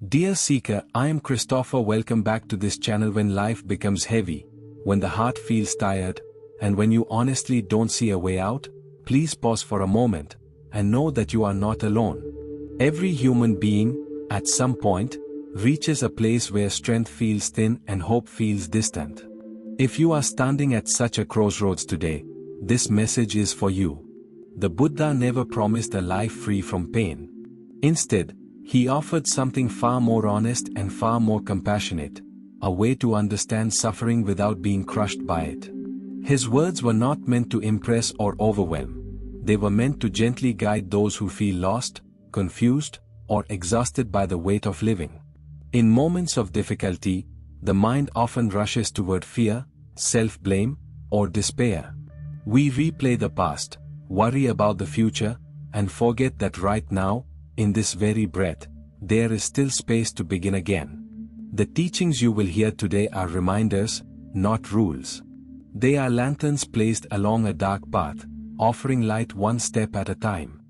Dear Seeker, I am Christopher. Welcome back to this channel. When life becomes heavy, when the heart feels tired, and when you honestly don't see a way out, please pause for a moment, and know that you are not alone. Every human being, at some point, reaches a place where strength feels thin and hope feels distant. If you are standing at such a crossroads today, this message is for you. The Buddha never promised a life free from pain. Instead, he offered something far more honest and far more compassionate, a way to understand suffering without being crushed by it. His words were not meant to impress or overwhelm. They were meant to gently guide those who feel lost, confused, or exhausted by the weight of living. In moments of difficulty, the mind often rushes toward fear, self-blame, or despair. We replay the past, worry about the future, and forget that right now, in this very breath, there is still space to begin again. The teachings you will hear today are reminders, not rules. They are lanterns placed along a dark path, offering light one step at a time.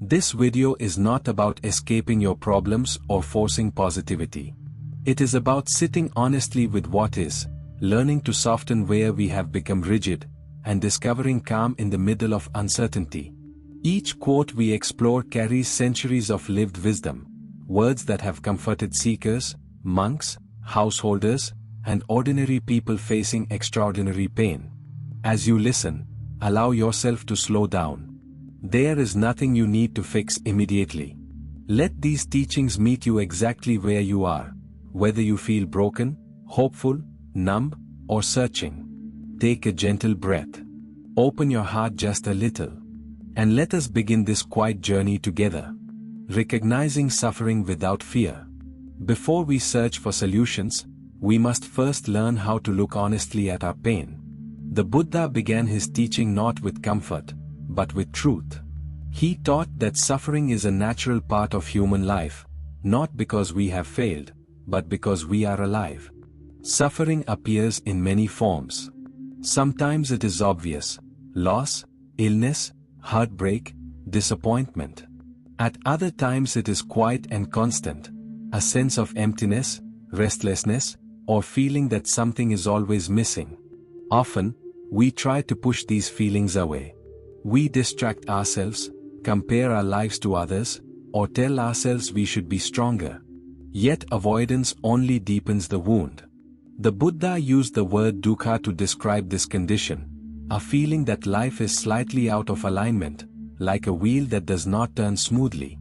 This video is not about escaping your problems or forcing positivity. It is about sitting honestly with what is, learning to soften where we have become rigid, and discovering calm in the middle of uncertainty. Each quote we explore carries centuries of lived wisdom, words that have comforted seekers, monks, householders, and ordinary people facing extraordinary pain. As you listen, allow yourself to slow down. There is nothing you need to fix immediately. Let these teachings meet you exactly where you are, whether you feel broken, hopeful, numb, or searching. Take a gentle breath. Open your heart just a little. And let us begin this quiet journey together. Recognizing suffering without fear. Before we search for solutions, we must first learn how to look honestly at our pain. The Buddha began his teaching not with comfort, but with truth. He taught that suffering is a natural part of human life, not because we have failed, but because we are alive. Suffering appears in many forms. Sometimes it is obvious: loss, illness, heartbreak, disappointment. At other times it is quiet and constant, a sense of emptiness, restlessness, or feeling that something is always missing. Often, we try to push these feelings away. We distract ourselves, compare our lives to others, or tell ourselves we should be stronger. Yet avoidance only deepens the wound. The Buddha used the word dukkha to describe this condition, a feeling that life is slightly out of alignment, like a wheel that does not turn smoothly.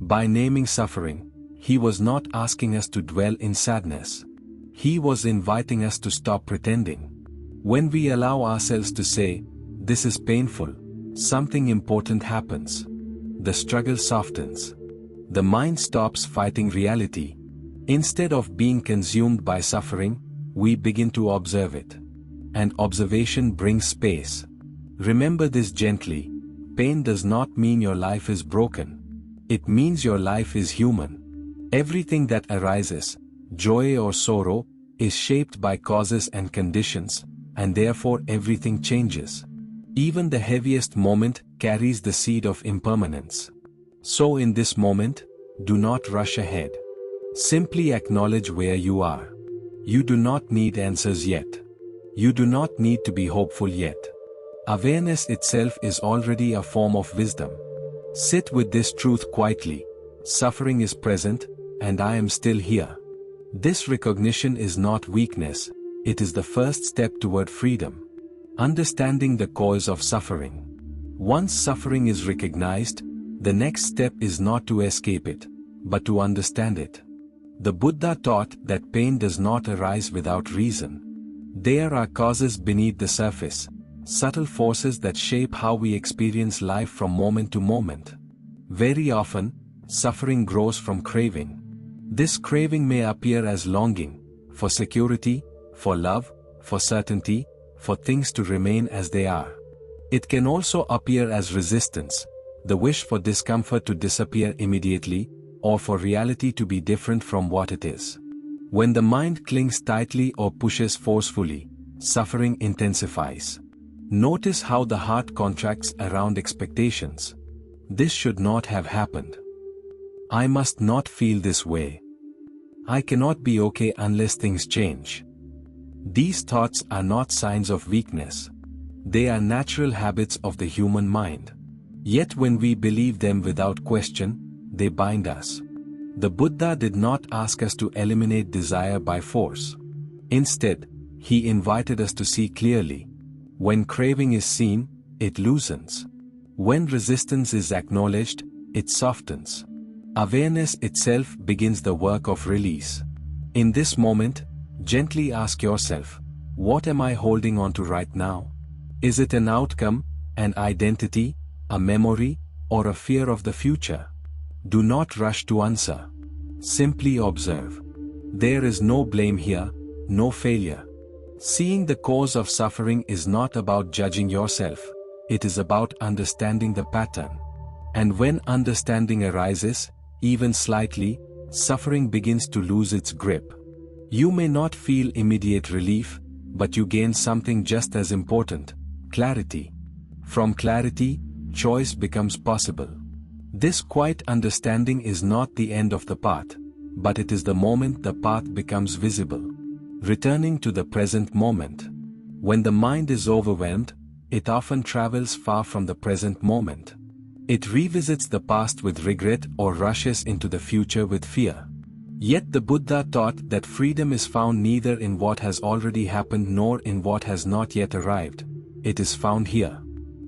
By naming suffering, he was not asking us to dwell in sadness. He was inviting us to stop pretending. When we allow ourselves to say, "This is painful," something important happens. The struggle softens. The mind stops fighting reality. Instead of being consumed by suffering, we begin to observe it. And observation brings space. Remember this gently: pain does not mean your life is broken. It means your life is human. Everything that arises, joy or sorrow, is shaped by causes and conditions, and therefore everything changes. Even the heaviest moment carries the seed of impermanence. So in this moment, do not rush ahead. Simply acknowledge where you are. You do not need answers yet. You do not need to be hopeful yet. Awareness itself is already a form of wisdom. Sit with this truth quietly: suffering is present, and I am still here. This recognition is not weakness, it is the first step toward freedom. Understanding the cause of suffering. Once suffering is recognized, the next step is not to escape it, but to understand it. The Buddha taught that pain does not arise without reason. There are causes beneath the surface, subtle forces that shape how we experience life from moment to moment. Very often, suffering grows from craving. This craving may appear as longing for security, for love, for certainty, for things to remain as they are. It can also appear as resistance, the wish for discomfort to disappear immediately, or for reality to be different from what it is. When the mind clings tightly or pushes forcefully, suffering intensifies. Notice how the heart contracts around expectations. This should not have happened. I must not feel this way. I cannot be okay unless things change. These thoughts are not signs of weakness. They are natural habits of the human mind. Yet when we believe them without question, they bind us. The Buddha did not ask us to eliminate desire by force. Instead, he invited us to see clearly. When craving is seen, it loosens. When resistance is acknowledged, it softens. Awareness itself begins the work of release. In this moment, gently ask yourself, what am I holding on to right now? Is it an outcome, an identity, a memory, or a fear of the future? Do not rush to answer. Simply observe. There is no blame here, no failure. Seeing the cause of suffering is not about judging yourself. It is about understanding the pattern. And when understanding arises, even slightly, suffering begins to lose its grip. You may not feel immediate relief, but you gain something just as important: clarity. From clarity, choice becomes possible. This quiet understanding is not the end of the path, but it is the moment the path becomes visible. Returning to the present moment. When the mind is overwhelmed, it often travels far from the present moment. It revisits the past with regret or rushes into the future with fear. Yet the Buddha taught that freedom is found neither in what has already happened nor in what has not yet arrived. It is found here.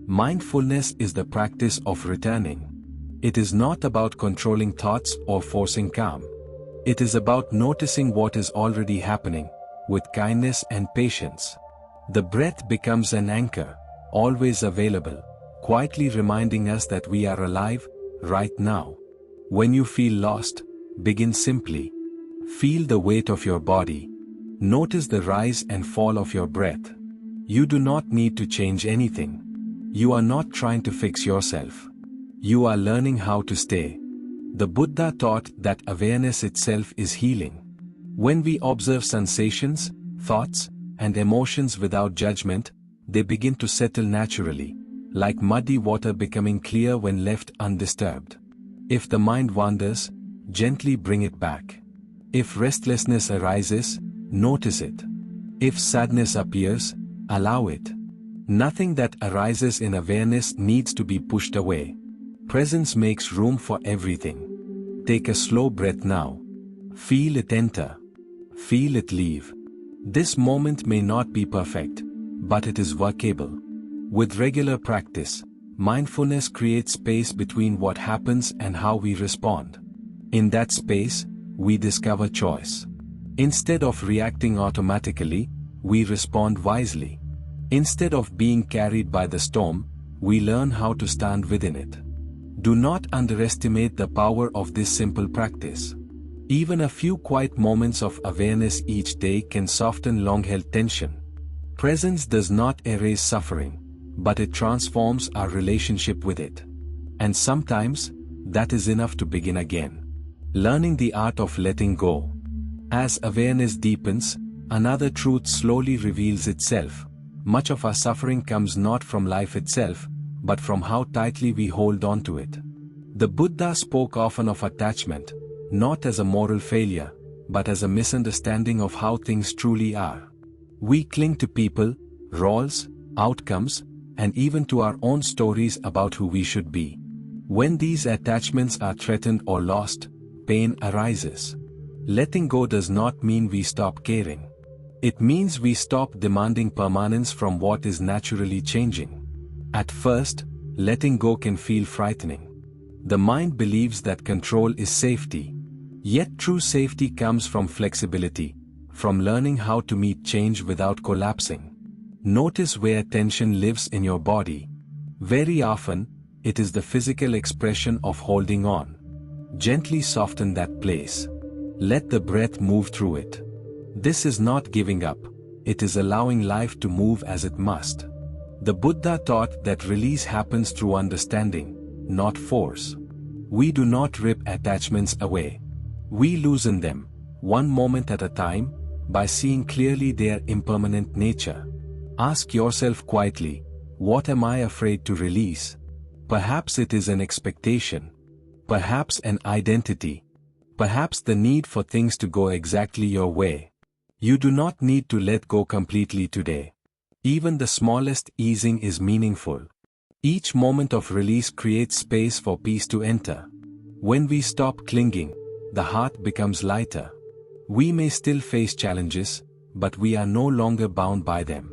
Mindfulness is the practice of returning. It is not about controlling thoughts or forcing calm. It is about noticing what is already happening, with kindness and patience. The breath becomes an anchor, always available, quietly reminding us that we are alive, right now. When you feel lost, begin simply. Feel the weight of your body. Notice the rise and fall of your breath. You do not need to change anything. You are not trying to fix yourself. You are learning how to stay. The Buddha taught that awareness itself is healing. When we observe sensations, thoughts, and emotions without judgment, they begin to settle naturally, like muddy water becoming clear when left undisturbed. If the mind wanders, gently bring it back. If restlessness arises, notice it. If sadness appears, allow it. Nothing that arises in awareness needs to be pushed away. Presence makes room for everything. Take a slow breath now. Feel it enter. Feel it leave. This moment may not be perfect, but it is workable. With regular practice, mindfulness creates space between what happens and how we respond. In that space, we discover choice. Instead of reacting automatically, we respond wisely. Instead of being carried by the storm, we learn how to stand within it. Do not underestimate the power of this simple practice. Even a few quiet moments of awareness each day can soften long-held tension. Presence does not erase suffering, but it transforms our relationship with it. And sometimes, that is enough to begin again. Learning the art of letting go. As awareness deepens, another truth slowly reveals itself. Much of our suffering comes not from life itself, but from how tightly we hold on to it. The Buddha spoke often of attachment, not as a moral failure, but as a misunderstanding of how things truly are. We cling to people, roles, outcomes, and even to our own stories about who we should be. When these attachments are threatened or lost, pain arises. Letting go does not mean we stop caring. It means we stop demanding permanence from what is naturally changing. At first, letting go can feel frightening. The mind believes that control is safety. Yet true safety comes from flexibility, from learning how to meet change without collapsing. Notice where tension lives in your body. Very often, it is the physical expression of holding on. Gently soften that place. Let the breath move through it. This is not giving up, it is allowing life to move as it must. The Buddha taught that release happens through understanding, not force. We do not rip attachments away. We loosen them, one moment at a time, by seeing clearly their impermanent nature. Ask yourself quietly, what am I afraid to release? Perhaps it is an expectation. Perhaps an identity. Perhaps the need for things to go exactly your way. You do not need to let go completely today. Even the smallest easing is meaningful. Each moment of release creates space for peace to enter. When we stop clinging, the heart becomes lighter. We may still face challenges, but we are no longer bound by them.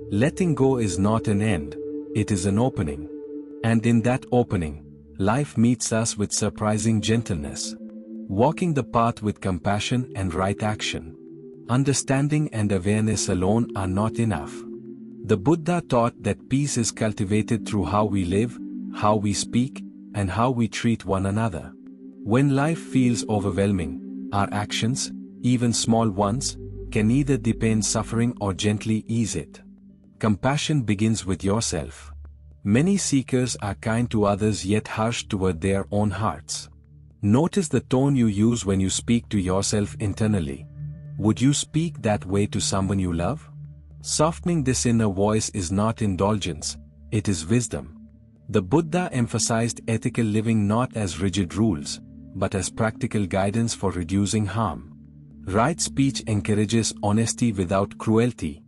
Letting go is not an end, it is an opening. And in that opening, life meets us with surprising gentleness. Walking the path with compassion and right action. Understanding and awareness alone are not enough. The Buddha taught that peace is cultivated through how we live, how we speak, and how we treat one another. When life feels overwhelming, our actions, even small ones, can either deepen suffering or gently ease it. Compassion begins with yourself. Many seekers are kind to others yet harsh toward their own hearts. Notice the tone you use when you speak to yourself internally. Would you speak that way to someone you love? Softening this inner voice is not indulgence, it is wisdom. The Buddha emphasized ethical living not as rigid rules, but as practical guidance for reducing harm. Right speech encourages honesty without cruelty.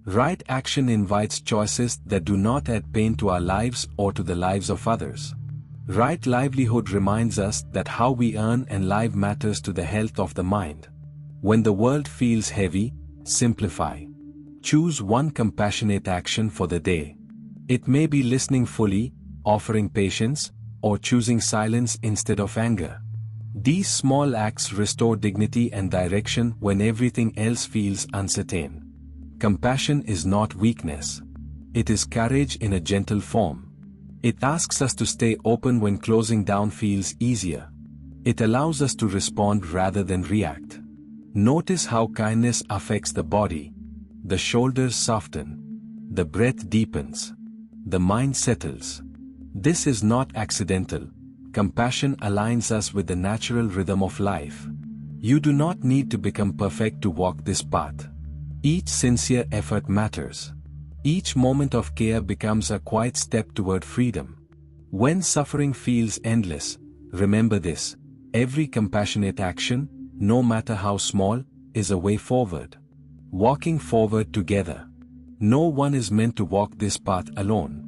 Right action invites choices that do not add pain to our lives or to the lives of others. Right livelihood reminds us that how we earn and live matters to the health of the mind. When the world feels heavy, simplify. Choose one compassionate action for the day. It may be listening fully, offering patience, or choosing silence instead of anger. These small acts restore dignity and direction when everything else feels uncertain. Compassion is not weakness. It is courage in a gentle form. It asks us to stay open when closing down feels easier. It allows us to respond rather than react. Notice how kindness affects the body. The shoulders soften. The breath deepens. The mind settles. This is not accidental. Compassion aligns us with the natural rhythm of life. You do not need to become perfect to walk this path. Each sincere effort matters. Each moment of care becomes a quiet step toward freedom. When suffering feels endless, remember this: every compassionate action, no matter how small, is a way forward. Walking forward together. No one is meant to walk this path alone.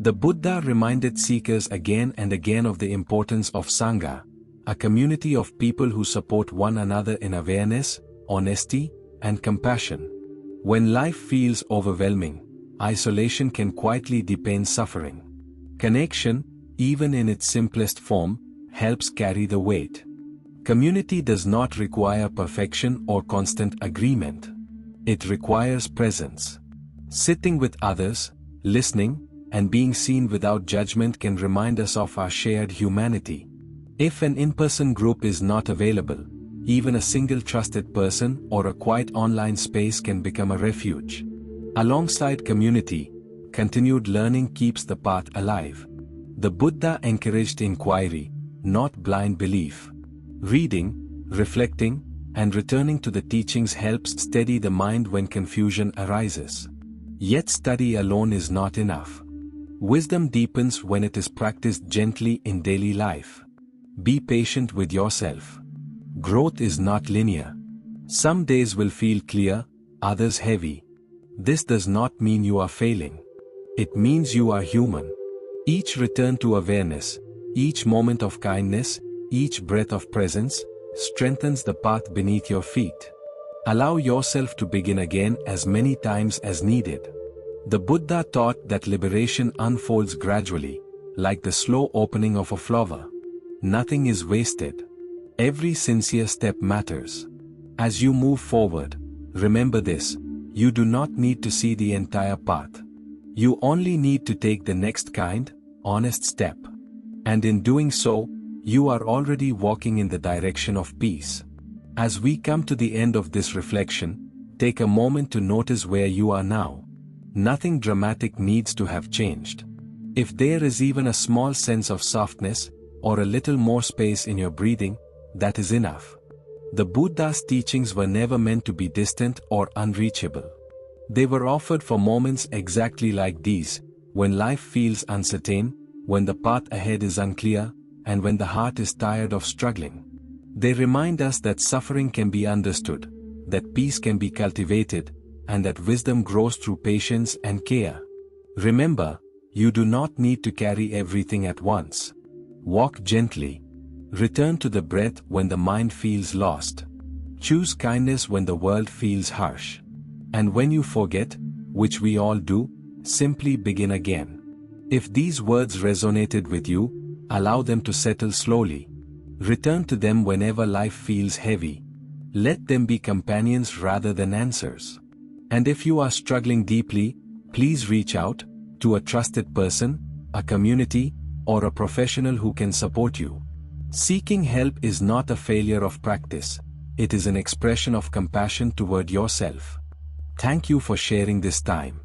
The Buddha reminded seekers again and again of the importance of Sangha, a community of people who support one another in awareness, honesty, and compassion. When life feels overwhelming, isolation can quietly deepen suffering. Connection, even in its simplest form, helps carry the weight. Community does not require perfection or constant agreement. It requires presence. Sitting with others, listening, and being seen without judgment can remind us of our shared humanity. If an in-person group is not available, even a single trusted person or a quiet online space can become a refuge. Alongside community, continued learning keeps the path alive. The Buddha encouraged inquiry, not blind belief. Reading, reflecting, and returning to the teachings helps steady the mind when confusion arises. Yet study alone is not enough. Wisdom deepens when it is practiced gently in daily life. Be patient with yourself. Growth is not linear. Some days will feel clear, others heavy. This does not mean you are failing. It means you are human. Each return to awareness, each moment of kindness, each breath of presence, strengthens the path beneath your feet. Allow yourself to begin again as many times as needed. The Buddha taught that liberation unfolds gradually, like the slow opening of a flower. Nothing is wasted. Every sincere step matters. As you move forward, remember this: you do not need to see the entire path. You only need to take the next kind, honest step. And in doing so, you are already walking in the direction of peace. As we come to the end of this reflection, take a moment to notice where you are now. Nothing dramatic needs to have changed. If there is even a small sense of softness, or a little more space in your breathing, that is enough. The Buddha's teachings were never meant to be distant or unreachable. They were offered for moments exactly like these, when life feels uncertain, when the path ahead is unclear, and when the heart is tired of struggling. They remind us that suffering can be understood, that peace can be cultivated, and that wisdom grows through patience and care. Remember, you do not need to carry everything at once. Walk gently. Return to the breath when the mind feels lost. Choose kindness when the world feels harsh. And when you forget, which we all do, simply begin again. If these words resonated with you, allow them to settle slowly. Return to them whenever life feels heavy. Let them be companions rather than answers. And if you are struggling deeply, please reach out to a trusted person, a community, or a professional who can support you. Seeking help is not a failure of practice. It is an expression of compassion toward yourself. Thank you for sharing this time.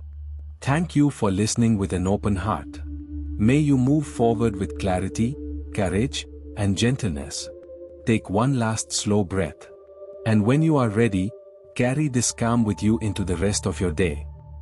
Thank you for listening with an open heart. May you move forward with clarity, courage, and gentleness. Take one last slow breath. And when you are ready, carry this calm with you into the rest of your day.